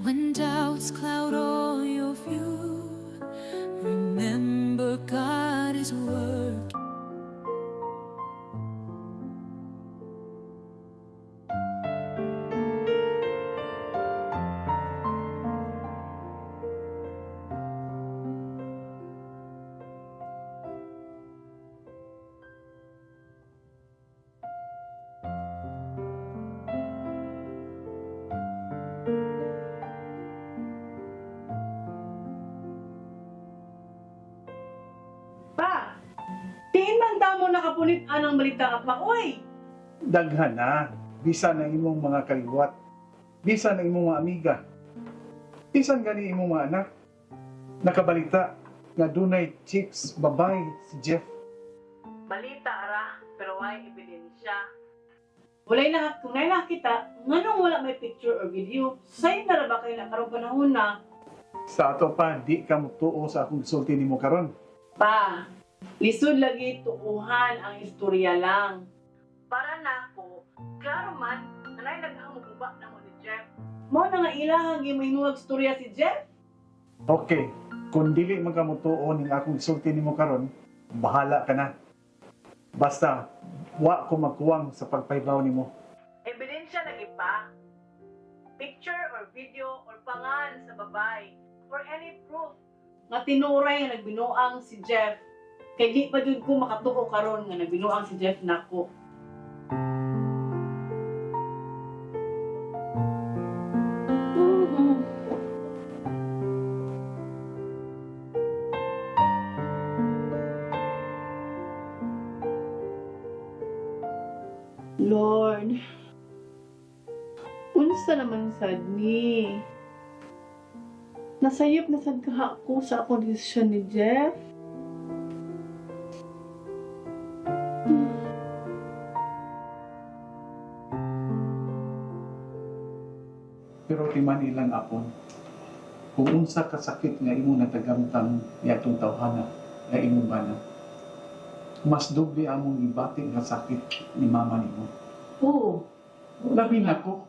when doubts cloud all your view, remember God is working. Pa! Tiin man tamo nakapunit anang balita ka pa, oy! Daghan na, bisan ng imong mga kaliwat, bisan ng imong mga amiga, bisan gani imong mga anak. Nakabalita nga dunay chicks babay si Jeff. Balita ara, pero may ebidensya. Kung nay nakita, nganong wala may picture or video, sa'yo na ra ba kayo na karong panahon na? Sa ato pa, di ka mutuo sa akong gisulti nimo karon. Pa, lisod lagi tuuhan ang istorya lang. Para na ako, klaro man, nanay naghamuguba na mo ni Jeff. Mo na nga ilahang gimahinuwag storya si Jeff? Okay, kung dili man ka mutuo ning akong gisulti nimo karon, bahala ka na. Basta, wa ko magkuwang sa pagpahibaw nimo. Ebidensya lagi pa. Picture or video or pangan sa babay or any proof nga tinuray nga nagbinuang si Jeff. Kay di pa jud ko makatuo karon nga nagbinuang si Jeff nako. Lord, unsa naman sad ni? Nasayop na sad kaha ko sa akong desisyon ni Jeff. Pero timan ilang apon, kung unsa ka sakit nga imong natagamtang niadtong tawhana nga imong bana, mas doble among ibati nga sakit ni mama nimo. Oo. Labi na ko.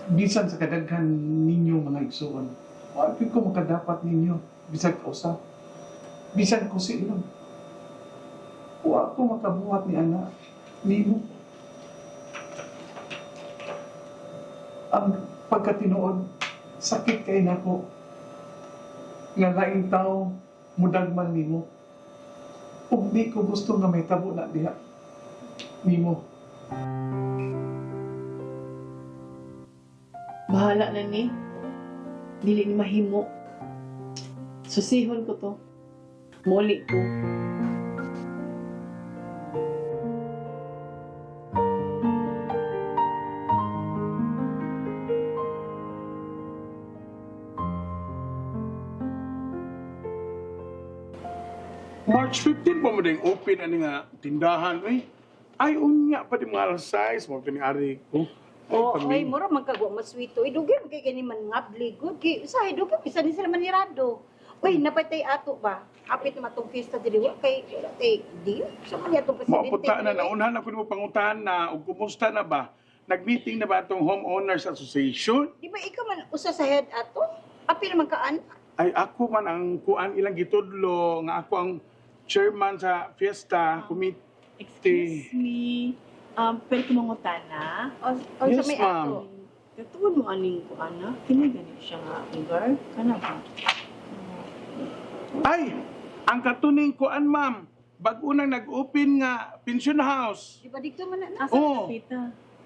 Bisan sa kadaghan ninyo mga igsuon, wala ko makadapat ninyo bisan kausa. Bisan ko si ilong. Wa ko makabuhat ni anak nimo. Ang pagkatinuod, sakit kay nako. Nga laing tao mudagman nimo. Ug di ko gusto nga may tabo na diha nimo. Bahala na ni. Dili ni mahimo. Susihon ko to. Muli ko. March 15 pa mo ding open ani nga tindahan ay unya pa di mga alas 6 mo tiniari ko. Ay, mura magkagwa maswito. Idugay kay gani man ngabli good kay usahay dugay bisa ni sila manirado. Uy, napatay ato ba? Apit na matong fiesta diri wa kay di sa man atong presidente. Mapunta na naunahan ako nimo panguntahan na ug kumusta na ba? Nag-meeting na ba atong Homeowners Association? Di ba ikaw man usa sa head ato? Apil man kaan? Ay ako man ang kuan ilang gitudlo nga ako ang chairman sa fiesta committee. Excuse me. Pwede ko mangutana? Yes, sa may ma'am. Ato. Katuon mo aning ko, ana? Kiniganit siya nga lugar? Kana ba? Ay! Ang katuning kuan, ma'am. Bago nang nag-open nga pension house. Di ba dito man na? Oo.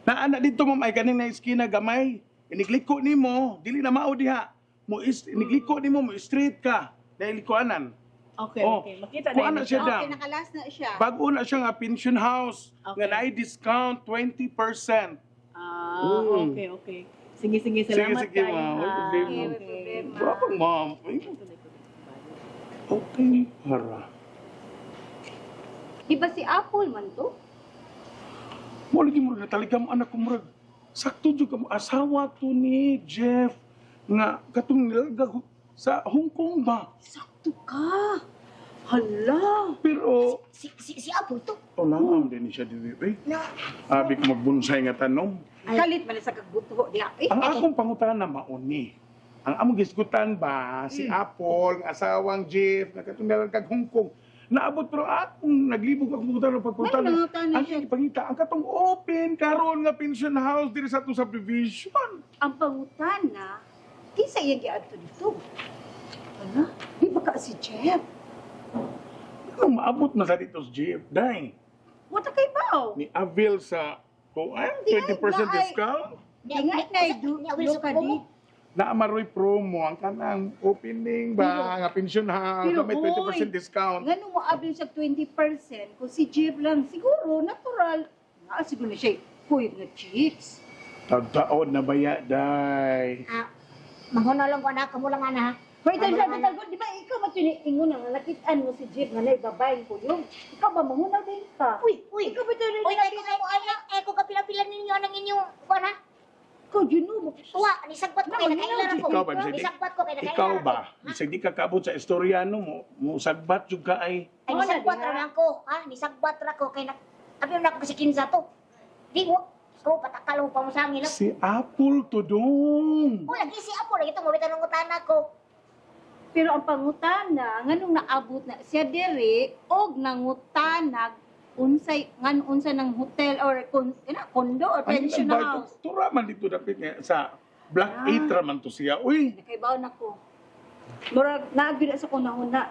Naana dito, ma'am, ay kaning na eskina gamay. Inigliko nimo, dili na mao diha. Inigliko nimo, mo straight ka. Dahil likuanan. Okay, okay. Makita kuan na siya Okay, nakalas na siya. Bago na siya nga pension house. Okay. Nga na-discount 20%. Okay, okay. Sige, salamat Sige, ma'am. Wala problema. Bravo, ma'am. Okay, para. Di ba si Apple man to? Mo lagi mo nataligam anak ko murag. Sakto jud ka mo asawa to ni Jeff nga katong nilagag sa Hong Kong ba? Sakto ka. Hala. Pero, Si Apo to. wala ang din siya dili. Eh. Abi ko magbonsay nga tanong. Kalit man sa kagbuto diha. Ang akong pangutana mauni. Ang among gisgutan ba, si Apple, ang asawang Jeff, nakatunalan kag Hong Kong. Naabot pero akong naglibog akong pangutana pagpunta. Ang ipangita, ang katong open karon nga pension house diri sa atong subdivision. Ang pangutana, kinsa iyang giadto dito? Ano? Di ba ka si Jeff? Anong maabot na sa dito si Jeff? Dahil, Wata kay bao. ni Avil sa 20% discount. Ingat na do ka di. Naamaroy promo ang kanang opening ba nga pension house na may 20% discount. Ngano mo abli sa 20% kung si Jeff lang siguro natural. Naa siguro na siya kuy nga chicks. Tagtaon na baya, day. Mahuna lang ko na kamo lang ana. Hoy, dahil di ba ikaw matiniingon nga nakitaan mo si Jeff nga naibabayin ko yung. Ikaw ba mahuna din ka? Uy. Ikaw ba dahil Uy, kaya mo anak, ko kapila-pila ninyo ng inyong kuha na. Ikaw, mo. Tuwa, nisagbat ko kay nakailaran ko. Ikaw ba, Jedi? Nisagbat ko kay nakailaran Ikaw ba? Bisag di ka kaabot sa istoryano mo sagbat yung ka ay. Ay, nisagbat ra lang ko. Ha? Nisagbat ra ko kay abi na ko si Kinsa to. Di mo. So, patakalo pa mo sa angin. Si Apple to dong. O, lagi si Apo. Lagi ito, mabitan ng utana ko. Pero ang pangutana, nganong naabot na siya diri og nangutanag unsay unsa ng hotel or condo or pension house. Tura man dito dapit nga sa Black 8 ra man to siya. Uy, Nakaibaw na ko. Murag naagbi na sa kunahuna.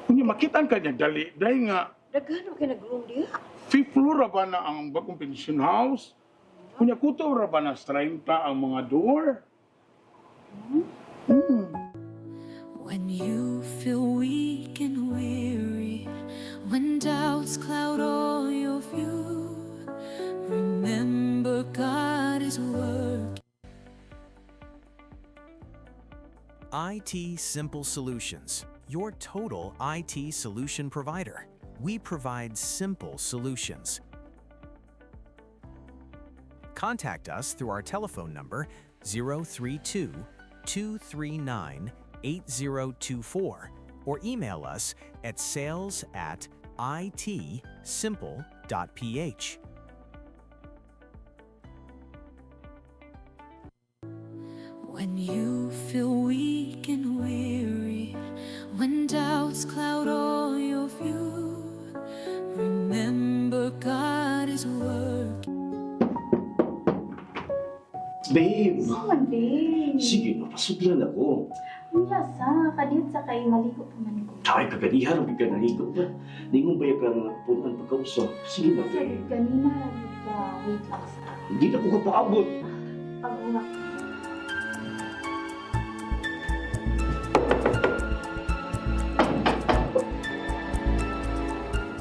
kunya makitan ka niya dali dahil nga Daghano kay nag-room diha. 5th floor ra ba na ang bagong pension house? Kunya kuto ra ba na 30 ang mga door? When you feel weak and weary, when doubts cloud all your view, remember God is working. IT Simple Solutions, your total IT solution provider. We provide simple solutions. Contact us through our telephone number 032-239-8024 or email us at sales@itsimple.ph. When you feel weak and weary, when doubts cloud all your view, remember God is working. Babe! Saman, babe. Sige, napasuglan ako. Wala sa, kadiyot sa kay maligo pa man ko. Ay, kagadihan ang bigyan na ito ba? Ningon ba yung punang pagkausap? Sige na, babe. Ganina, wait lang sa. Hindi na ko kapaabot. Pag-unak.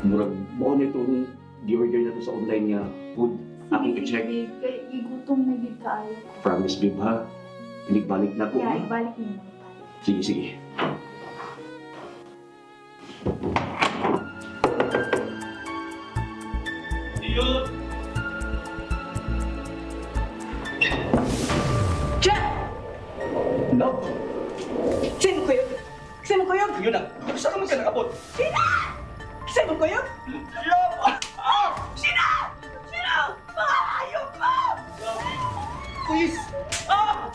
Murag, baka na itong gi-order na to sa online niya. Food, akong i-check. Sige, kay igutom na gid kaayo. Promise, babe, ha? Balik na ko, Yeah, ha? ibalik niyo. Sige, sige. Yun! Jack! Love! Sino ko yun? Sino ko yun? Yun na! Saan naman ka nakabot? Sino? Sino ko yun? Love! Oh! Sino? Sino? Mga hayop mo! Please! Oh!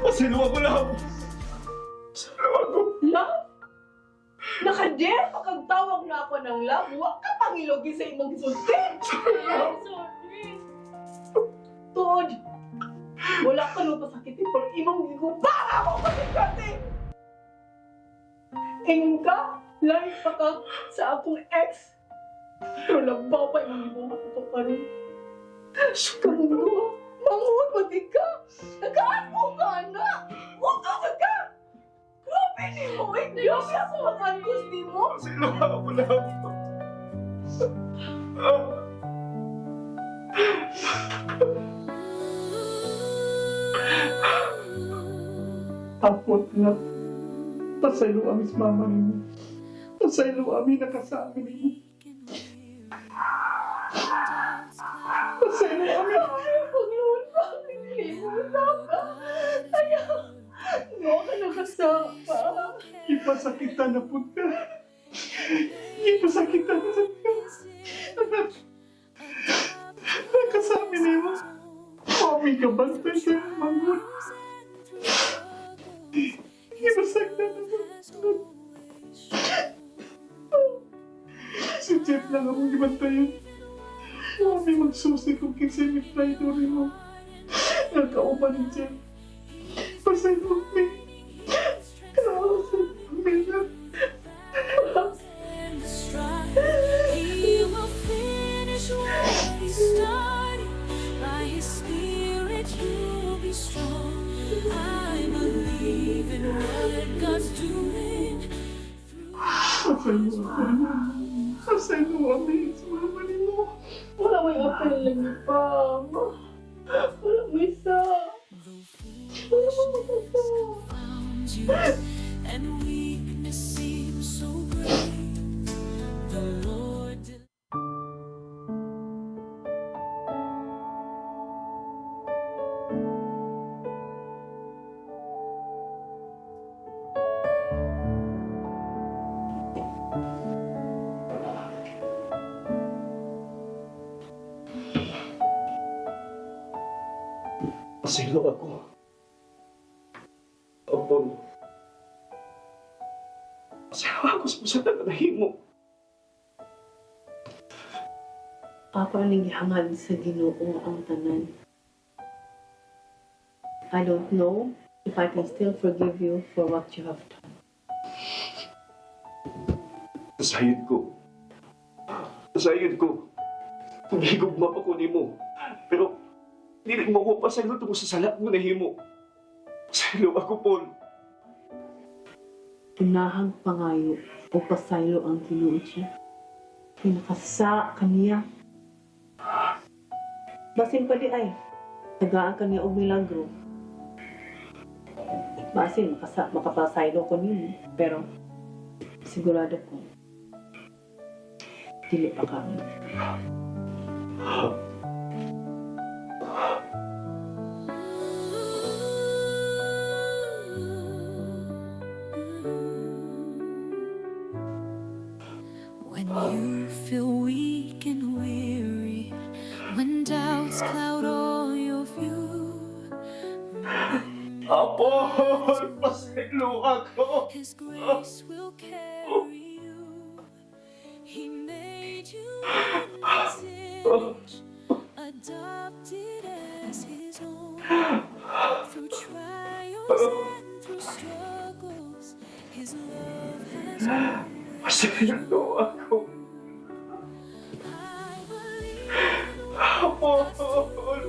Pasiluwa ko lang! Pasiluwa ko! Love? Naka-dare pa kang tawag na ako ng love? Huwag ka pangilogi sa imong sulti! Sorry! Tuod! Wala ka nung pasakitin pero imong gigubang ako kasi! Ingon ka? Lahat pa ka sa akong ex? Pero labaw pa imong gibungat ito ka rin. Sukarungo! Manguhod magdi ka! Nag-aano ka, anak! Huwag ka ka! Grabe ni mo! Grabe ako mag-angkos ni mo! Pasiluwa ko lang! Apot nga. Pasaylo amis mama nimo. Pasaylo ami nakasami nimo. Pasaylo ami. Pagluon pa, nilimutan ka. Ayaw. Huwag ka nakasapa. Ipasakitan na po ka. Ipasakitan na sa ka. Nakasami nimo. Mami ka bantay sa mangun. Ipasakitan na po. Si Jeff lang akong gibantayan. Mami magsusi kung kinsay may traitor mo. Nagkauban ni Jeff. Pasay mo, May. He will finish what he started. By his spirit you'll be strong. I believe in what God's doing. Pasay mo, May. Pasay mo, May. Sumama ni mo. Wala may apel lang ni pa. Wala may isa. Wala may isa. Found you, and weakness seems so great. The Lord Pasaylo ako. Apol. Pasaylo ako sa pusatan na nahimo. Ako ang hangad sa Ginoo ang tanan. I don't know if I can still forgive you for what you have done. Nasayod ko. Nasayod ko. Naghigugma pa ko nimo. Pero, hindi mo ko pasaylo tungkol sa salat mo nahimo. Pasaylo ako, Paul. Unahang pangayo o pasaylo ang Ginoo siya. Pinakasa kaniya. Basin pa di ay, tagaan kaniya og milagro. Basin, makapasaylo ko niyo. Pero, sigurado ko, dili pa kami. When you feel weak and weary, when doubts cloud all your view, Apol! Pasaylo ako! His grace will carry you. He made you in His image, adopted as His own. Through trials and through struggles, His love has grown. Pasaylo ako! Apol!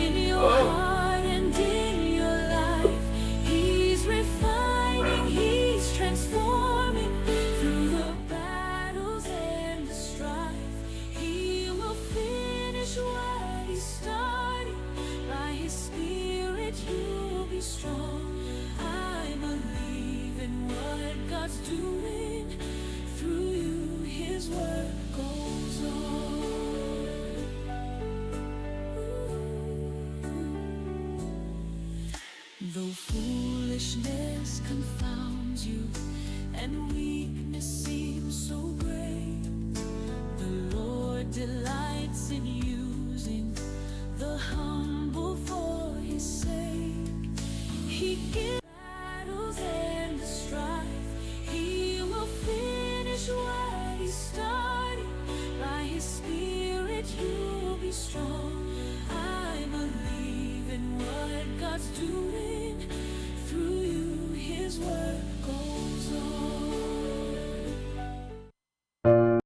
In your heart and in your life, He's refining, He's transforming. Through the battles and the strife, He will finish what He started. By His Spirit you'll be strong. I believe in what God's doing. Through you His work goes on. Though foolishness confounds you and weakness seems so great, the Lord delights in you.